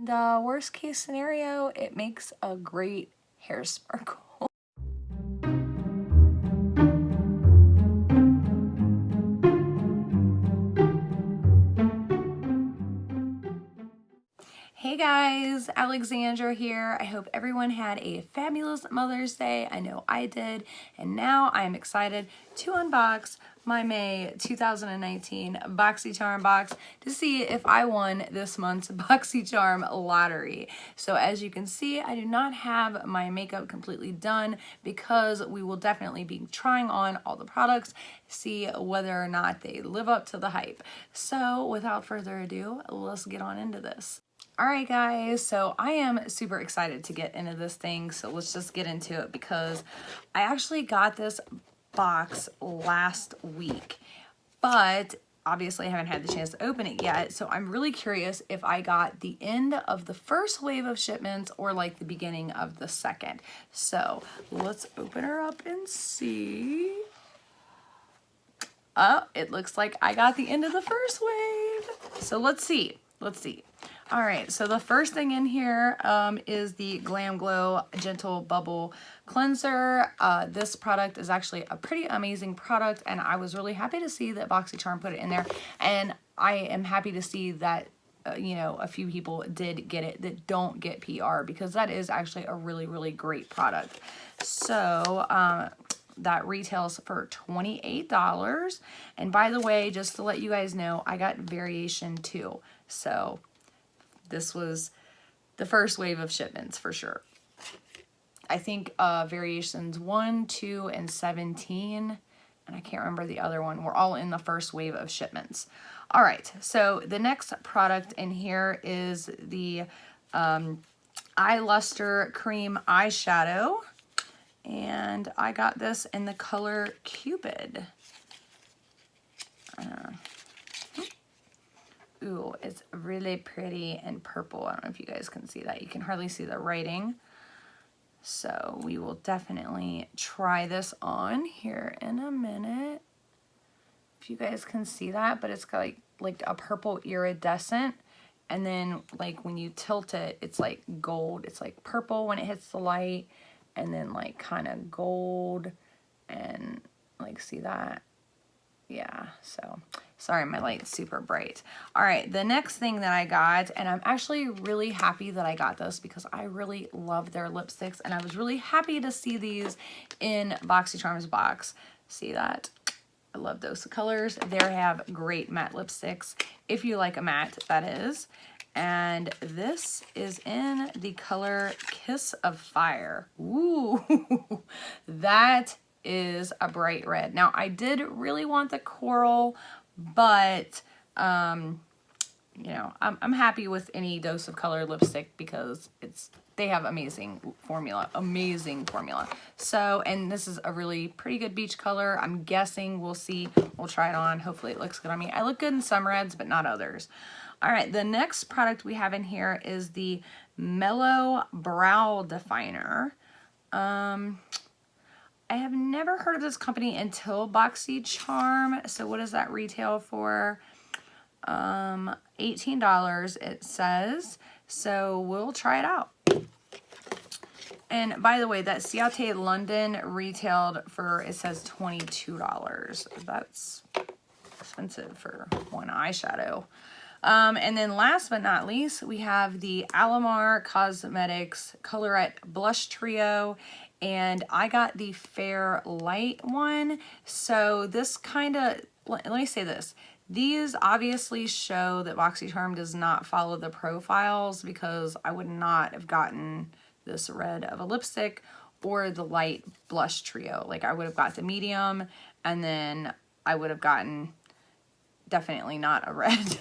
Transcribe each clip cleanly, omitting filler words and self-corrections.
The worst case scenario, it makes a great hair sparkle. Hey guys, Alexandra here. I hope everyone had a fabulous Mother's Day. I know I did, and now I am excited to unbox my May 2019 BOXYCHARM box to see if I won this month's BOXYCHARM lottery. So as you can see, I do not have my makeup completely done because we will definitely be trying on all the products, see whether or not they live up to the hype. So without further ado, let's get on into this. Alright guys, so I am super excited to get into this thing, so let's just get into it because I actually got this box last week, but obviously I haven't had the chance to open it yet, so I'm really curious if I got the end of the first wave of shipments or like the beginning of the second. So let's open her up and see. Oh, it looks like I got the end of the first wave. So let's see. All right, so the first thing in here is the Glam Glow Gentle Bubble Cleanser. This product is actually a pretty amazing product, and I was really happy to see that BOXYCHARM put it in there. And I am happy to see that, you know, a few people did get it that don't get PR, because that is actually a really, really great product. So, that retails for $28. And by the way, just to let you guys know, I got variation too. So this was the first wave of shipments for sure. I think variations 1, 2, and 17, and I can't remember the other one, were all in the first wave of shipments. All right, so the next product in here is the Eye Luster Cream Eyeshadow. And I got this in the color Cupid. Ooh, it's really pretty and purple. I don't know if you guys can see that. You can hardly see the writing. So we will definitely try this on here in a minute. If you guys can see that, but it's got like a purple iridescent. And then like when you tilt it, it's like gold. It's like purple when it hits the light. And then like kind of gold, and like, see that? Yeah, so sorry, my light's super bright. All right, the next thing that I got, and I'm actually really happy that I got this because I really love their lipsticks, and I was really happy to see these in BOXYCHARM's box. See that? I love those colors. They have great matte lipsticks, if you like a matte, that is. And this is in the color Kiss of Fire. Ooh, that is a bright red. Now, I did really want the coral, but, you know, I'm happy with any dose of color lipstick because they have amazing formula. So, and this is a really pretty good beach color. I'm guessing, we'll see. We'll try it on. Hopefully it looks good on me. I look good in some reds, but not others. All right, the next product we have in here is the Mellow Brow Definer. I have never heard of this company until BOXYCHARM. So what does that retail for? $18 it says. So we'll try it out. And by the way, that Ciate London retailed for, it says $22. That's expensive for one eyeshadow. And then last but not least, we have the Alamar Cosmetics Colorette Blush Trio, and I got the Fair Light one. So this kind of, let me say this. These obviously show that BOXYCHARM does not follow the profiles, because I would not have gotten this red of a lipstick or the light blush trio. Like, I would have got the medium, and then I would have gotten definitely not a red.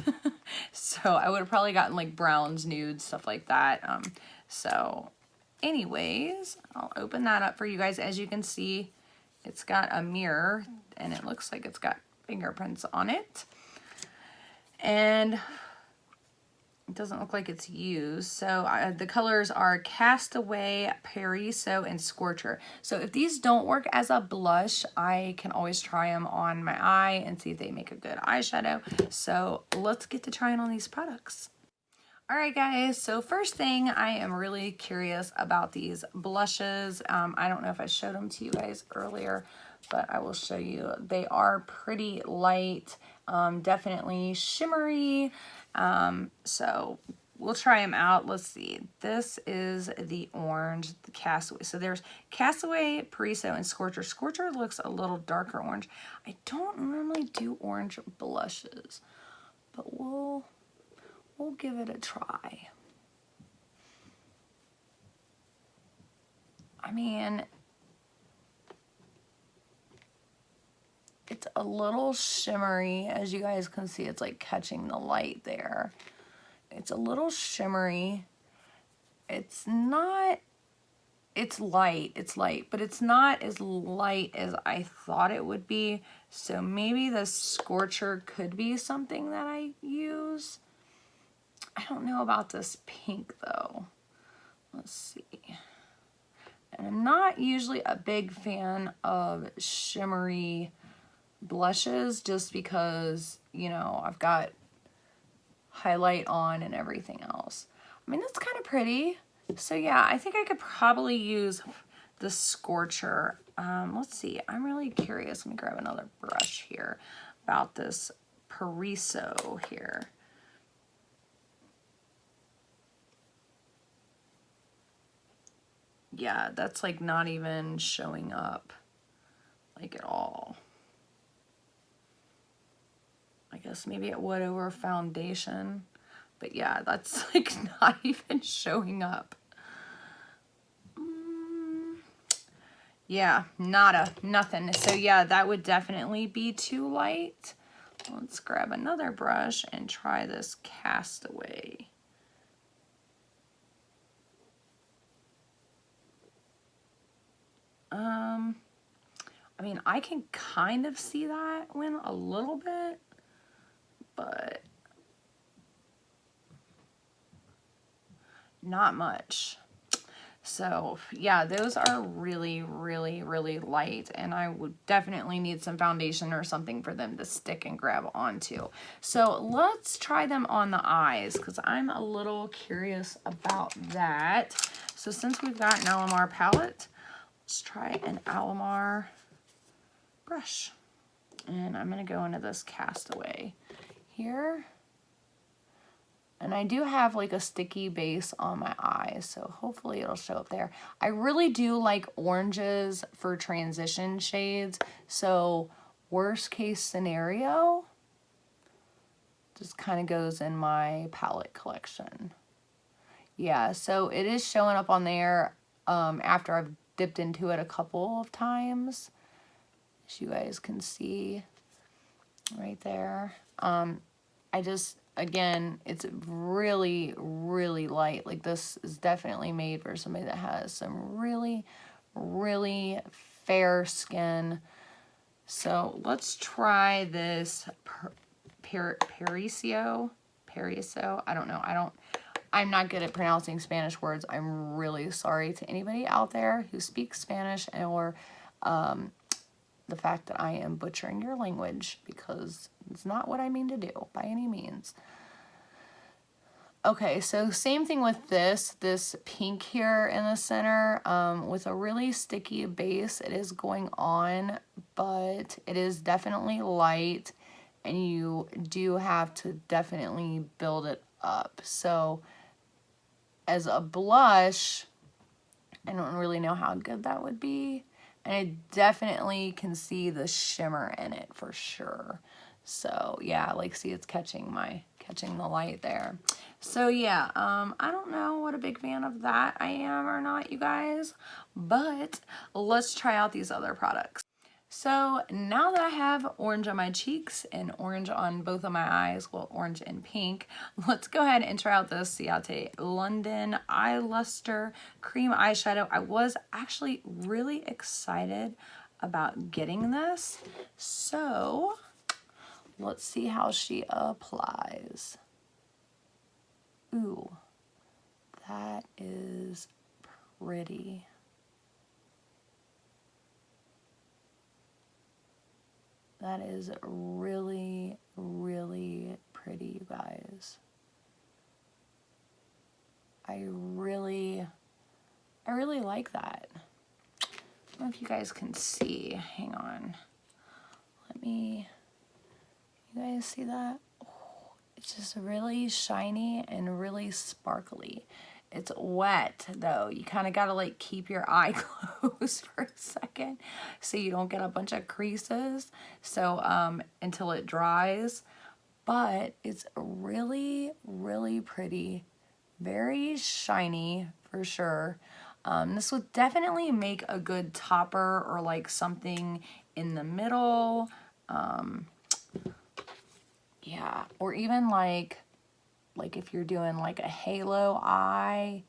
So I would have probably gotten like browns, nudes, stuff like that. So anyways, I'll open that up for you guys. As you can see, it's got a mirror, and it looks like it's got fingerprints on it. And it doesn't look like it's used. So the colors are Castaway, Paraiso, and Scorcher. So if these don't work as a blush, I can always try them on my eye and see if they make a good eyeshadow. So let's get to trying on these products. Alright guys, so first thing, I am really curious about these blushes. I don't know if I showed them to you guys earlier, but I will show you. They are pretty light, definitely shimmery, so we'll try them out. Let's see. This is the orange, the Castaway. So there's Castaway, Paraiso, and Scorcher. Scorcher looks a little darker orange. I don't normally do orange blushes, but we'll give it a try. I mean, it's a little shimmery. As you guys can see, it's like catching the light there. It's a little shimmery. It's not, it's light, but it's not as light as I thought it would be. So maybe the Scorcher could be something that I use. I don't know about this pink though. Let's see. And I'm not usually a big fan of shimmery blushes just because, you know, I've got highlight on and everything else. I mean, that's kind of pretty. So yeah, I think I could probably use the Scorcher. Let's see. I'm really curious. Let me grab another brush here about this Paraiso here. Yeah, that's like not even showing up like at all. I guess maybe it would over foundation, but yeah, that's like not even showing up. Yeah, nada, nothing. So yeah, that would definitely be too light. Let's grab another brush and try this Castaway. I mean, I can kind of see that one a little bit, but not much. So yeah, those are really, really, really light, and I would definitely need some foundation or something for them to stick and grab onto. So let's try them on the eyes, because I'm a little curious about that. So since we've got an Alamar palette, let's try an Alamar brush. And I'm going to go into this Castaway here. And I do have like a sticky base on my eyes, so hopefully it'll show up there. I really do like oranges for transition shades, so worst case scenario just kind of goes in my palette collection. Yeah, so it is showing up on there after I've dipped into it a couple of times, as you guys can see right there. I just, again, it's really, really light. Like, this is definitely made for somebody that has some really, really fair skin. So let's try this Paraiso. I don't know. I'm not good at pronouncing Spanish words. I'm really sorry to anybody out there who speaks Spanish, or the fact that I am butchering your language, because it's not what I mean to do by any means. Okay, so same thing with this pink here in the center, with a really sticky base. It is going on, but it is definitely light, and you do have to definitely build it up. So as a blush, I don't really know how good that would be. And I definitely can see the shimmer in it for sure. So yeah, like, see, it's catching the light there. So yeah, I don't know what a big fan of that I am or not, you guys, but let's try out these other products. So now that I have orange on my cheeks and orange on both of my eyes, well, orange and pink, let's go ahead and try out this Ciate London Eye Luster Cream Eyeshadow. I was actually really excited about getting this. So let's see how she applies. Ooh, that is pretty. That is really, really pretty, you guys. I really like that. I don't know if you guys can see. Hang on. You guys see that? Oh, it's just really shiny and really sparkly. It's wet though. You kind of got to like keep your eye closed for a second so you don't get a bunch of creases. So until it dries, but it's really pretty, very shiny for sure. This would definitely make a good topper or like something in the middle. Yeah, or even like if you're doing like a halo eye,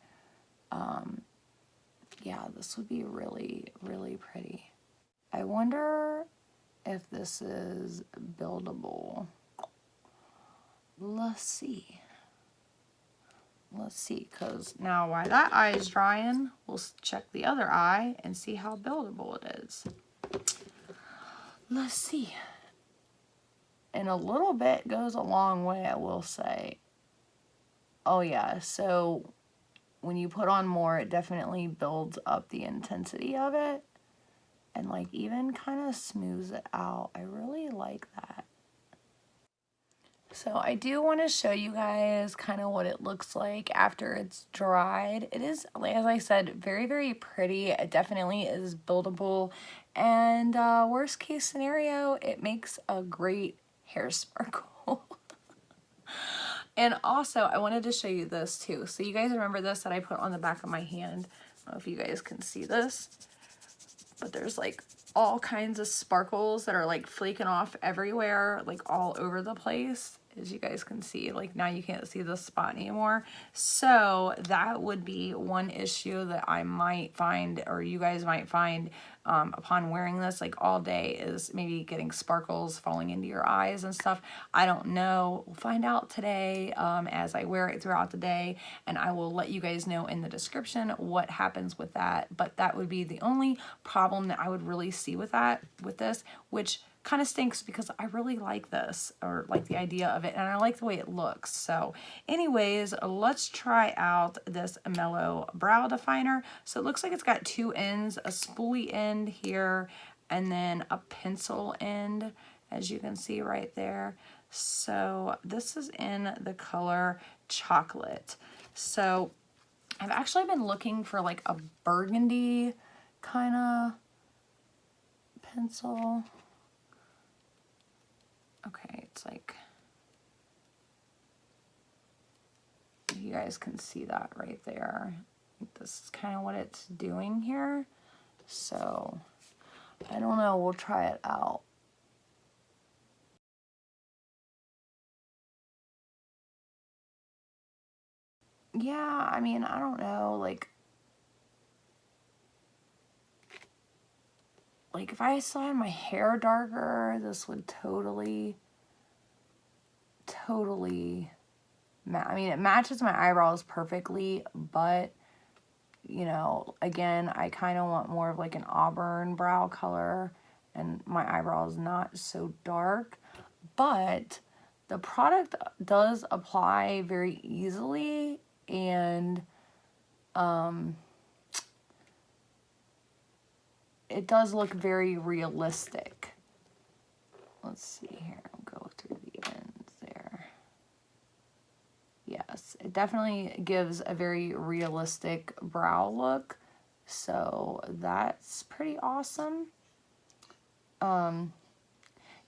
yeah, this would be really pretty. I wonder if this is buildable. Let's see, because now while that eye is drying, we'll check the other eye and see how buildable it is. Let's see. And a little bit goes a long way, I will say. Oh yeah, so when you put on more, it definitely builds up the intensity of it and like even kind of smooths it out. I really like that. So I do want to show you guys kind of what it looks like after it's dried. It is, as I said, very pretty. It definitely is buildable, and worst case scenario, it makes a great hair sparkle. And also, I wanted to show you this too. So you guys remember this that I put on the back of my hand? I don't know if you guys can see this, but there's like all kinds of sparkles that are like flaking off everywhere, like all over the place. As you guys can see, like now you can't see the spot anymore. So that would be one issue that I might find, or you guys might find upon wearing this like all day, is maybe getting sparkles falling into your eyes and stuff. I don't know. We'll find out today as I wear it throughout the day, and I will let you guys know in the description what happens with that. But that would be the only problem that I would really see with this, which kind of stinks because I really like this, or like the idea of it, and I like the way it looks. So anyways, let's try out this Mellow Brow Definer. So it looks like it's got two ends, a spoolie end here and then a pencil end, as you can see right there. So this is in the color Chocolate. So I've actually been looking for like a burgundy kind of pencil. Okay, it's like, you guys can see that right there. This is kind of what it's doing here. So, I don't know, we'll try it out. Yeah, I mean, I don't know, like if I still had my hair darker, this would totally I mean, it matches my eyebrows perfectly, but you know, again, I kind of want more of like an auburn brow color, and my eyebrow is not so dark, but the product does apply very easily, and it does look very realistic. Let's see here, I'll go through the ends there. Yes, it definitely gives a very realistic brow look, so that's pretty awesome.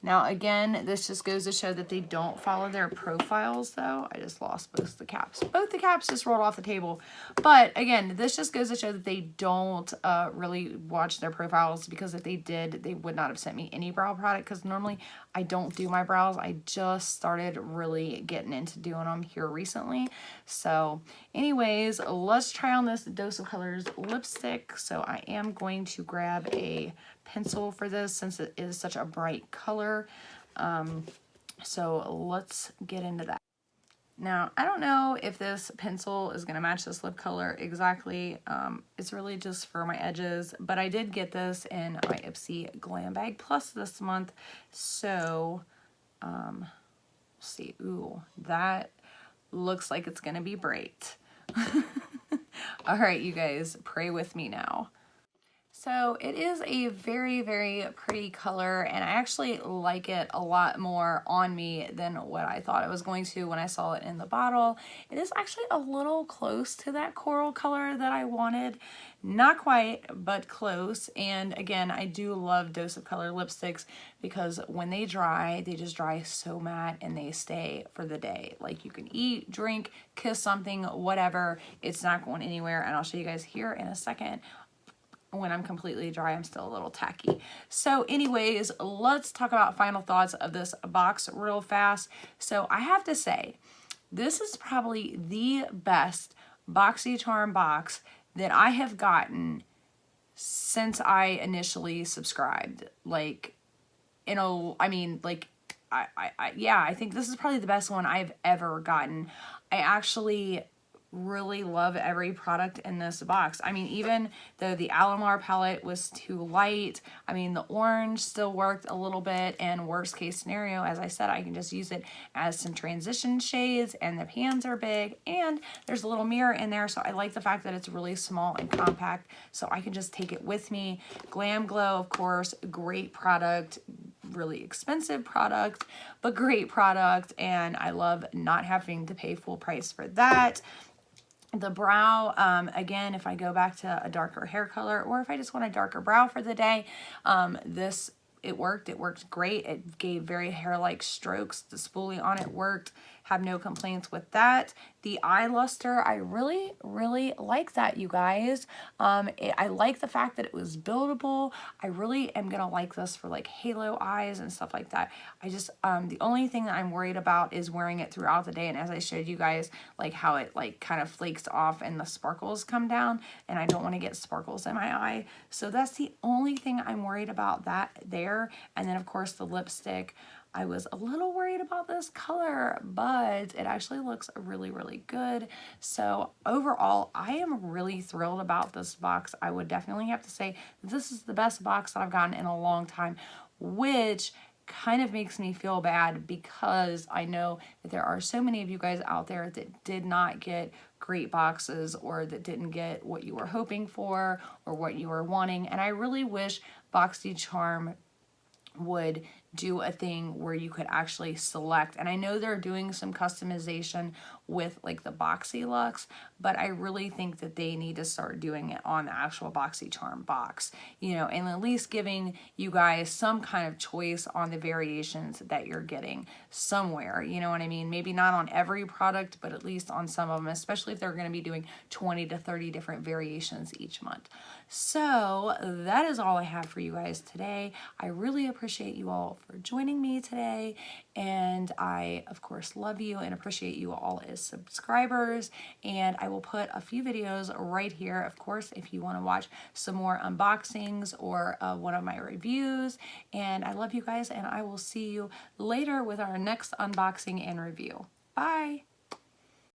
Now again, this just goes to show that they don't follow their profiles though. I just lost both the caps. Both the caps just rolled off the table. But again, this just goes to show that they don't really watch their profiles, because if they did, they would not have sent me any brow product, because normally I don't do my brows. I just started really getting into doing them here recently. So anyways, let's try on this Dose of Colors lipstick. So I am going to grab a pencil for this since it is such a bright color. So let's get into that. Now, I don't know if this pencil is going to match this lip color exactly. It's really just for my edges, but I did get this in my Ipsy Glam Bag Plus this month. So, let's see. Ooh, that looks like it's going to be bright. All right, you guys, pray with me now. So it is a very, very pretty color, and I actually like it a lot more on me than what I thought it was going to when I saw it in the bottle. It is actually a little close to that coral color that I wanted. Not quite, but close. And again, I do love Dose of Color lipsticks because when they dry, they just dry so matte and they stay for the day. Like you can eat, drink, kiss something, whatever. It's not going anywhere, and I'll show you guys here in a second. When I'm completely dry, I'm still a little tacky. So anyways, let's talk about final thoughts of this box real fast. So I have to say, this is probably the best BOXYCHARM box that I have gotten since I initially subscribed. Like, you know, I mean, like, yeah, I think this is probably the best one I've ever gotten. I actually really love every product in this box. I mean, even though the Alamar palette was too light, I mean, the orange still worked a little bit, and worst case scenario, as I said, I can just use it as some transition shades, and the pans are big, and there's a little mirror in there, so I like the fact that it's really small and compact, so I can just take it with me. Glam Glow, of course, great product, really expensive product, but great product, and I love not having to pay full price for that. The brow, again, if I go back to a darker hair color, or if I just want a darker brow for the day, it worked great. It gave very hair-like strokes. The spoolie on it worked. Have no complaints with that. The eye luster, I really, really like that, you guys. I like the fact that it was buildable. I really am gonna like this for like halo eyes and stuff like that. I just, the only thing that I'm worried about is wearing it throughout the day, and as I showed you guys, like how it like kind of flakes off and the sparkles come down, and I don't want to get sparkles in my eye. So that's the only thing I'm worried about there. And then of course the lipstick, I was a little worried about this color, but it actually looks really, really good. So overall, I am really thrilled about this box. I would definitely have to say this is the best box that I've gotten in a long time, which kind of makes me feel bad because I know that there are so many of you guys out there that did not get great boxes, or that didn't get what you were hoping for or what you were wanting. And I really wish BOXYCHARM would do a thing where you could actually select, and I know they're doing some customization with like the BoxyLuxe, but I really think that they need to start doing it on the actual BOXYCHARM box, you know, and at least giving you guys some kind of choice on the variations that you're getting somewhere, you know what I mean? Maybe not on every product, but at least on some of them, especially if they're going to be doing 20 to 30 different variations each month. So that is all I have for you guys today. I really appreciate you all for joining me today, and I of course love you and appreciate you all as subscribers, and I will put a few videos right here, of course, if you want to watch some more unboxings or one of my reviews. And I love you guys, and I will see you later with our next unboxing and review. Bye!